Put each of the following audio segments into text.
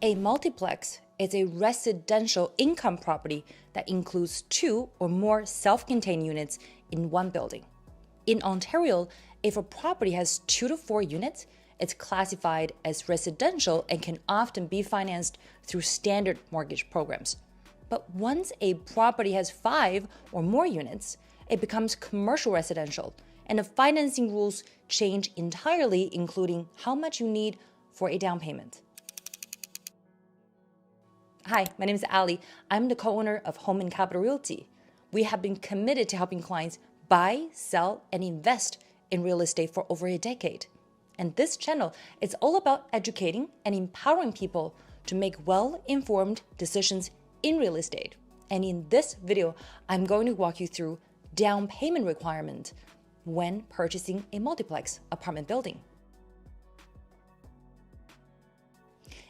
A multiplex is a residential income property that includes 2 or more self-contained units in one building. In Ontario, if a property has 2 to 4 units, it's classified as residential and can often be financed through standard mortgage programs. But once a property has 5 or more units, it becomes commercial residential, and the financing rules change entirely, including how much you need for a down payment. Hi, my name is Ali. I'm the co-owner of Home and Capital Realty. We have been committed to helping clients buy, sell, and invest in real estate for over a decade. And this channel is all about educating and empowering people to make well-informed decisions in real estate. And in this video, I'm going to walk you through down payment requirement when purchasing a multiplex apartment building.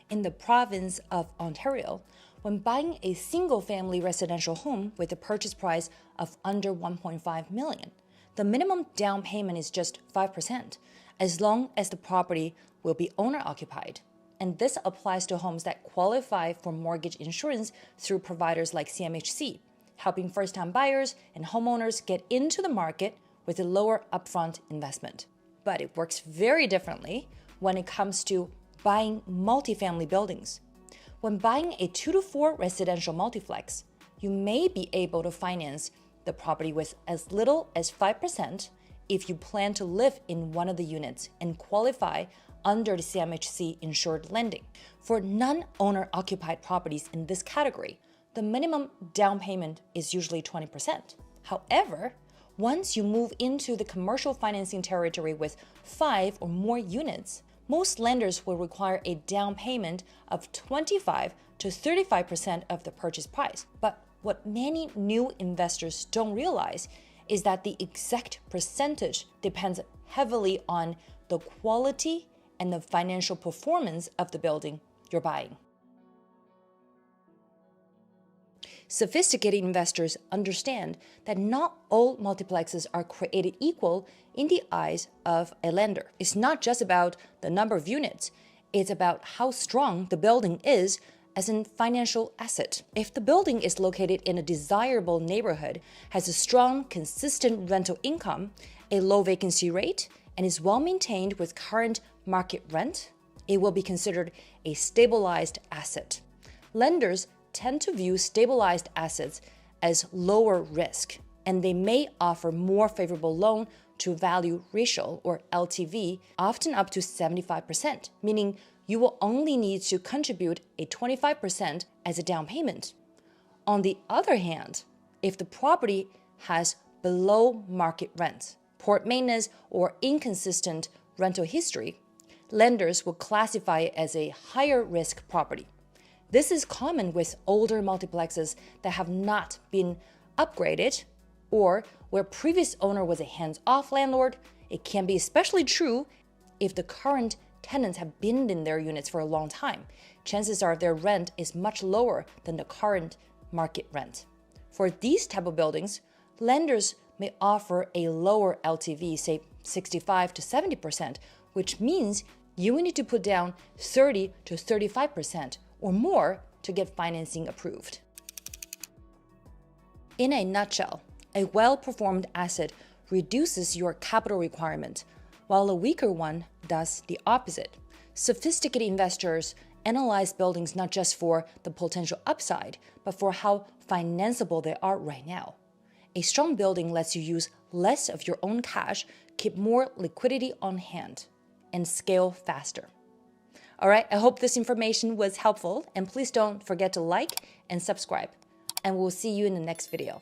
In the province of Ontario, when buying a single-family residential home with a purchase price of under $1.5 million, the minimum down payment is just 5%, as long as the property will be owner-occupied. And this applies to homes that qualify for mortgage insurance through providers like CMHC, helping first-time buyers and homeowners get into the market with a lower upfront investment. But it works very differently when it comes to buying multifamily buildings. When buying a 2 to 4 residential multiplex, you may be able to finance the property with as little as 5% if you plan to live in one of the units and qualify under the CMHC insured lending. For non-owner occupied properties in this category, the minimum down payment is usually 20%. However, once you move into the commercial financing territory with 5 or more units, most lenders will require a down payment of 25 to 35% of the purchase price. But what many new investors don't realize is that the exact percentage depends heavily on the quality and the financial performance of the building you're buying. Sophisticated investors understand that not all multiplexes are created equal in the eyes of a lender. It's not just about the number of units, it's about how strong the building is as a financial asset. If the building is located in a desirable neighborhood, has a strong, consistent rental income, a low vacancy rate, and is well maintained with current market rent, it will be considered a stabilized asset. Lenders tend to view stabilized assets as lower risk, and they may offer more favorable loan to value ratio, or LTV, often up to 75%, meaning you will only need to contribute a 25% as a down payment. On the other hand, if the property has below market rent, poor maintenance, or inconsistent rental history, lenders will classify it as a higher risk property. This is common with older multiplexes that have not been upgraded or where previous owner was a hands-off landlord. It can be especially true if the current tenants have been in their units for a long time. Chances are their rent is much lower than the current market rent. For these type of buildings, lenders may offer a lower LTV, say 65 to 70%, which means you will need to put down 30 to 35% or more to get financing approved. In a nutshell, a well-performed asset reduces your capital requirement, while a weaker one does the opposite. Sophisticated investors analyze buildings not just for the potential upside, but for how financeable they are right now. A strong building lets you use less of your own cash, keep more liquidity on hand, and scale faster. All right, I hope this information was helpful, and please don't forget to like and subscribe, and we'll see you in the next video.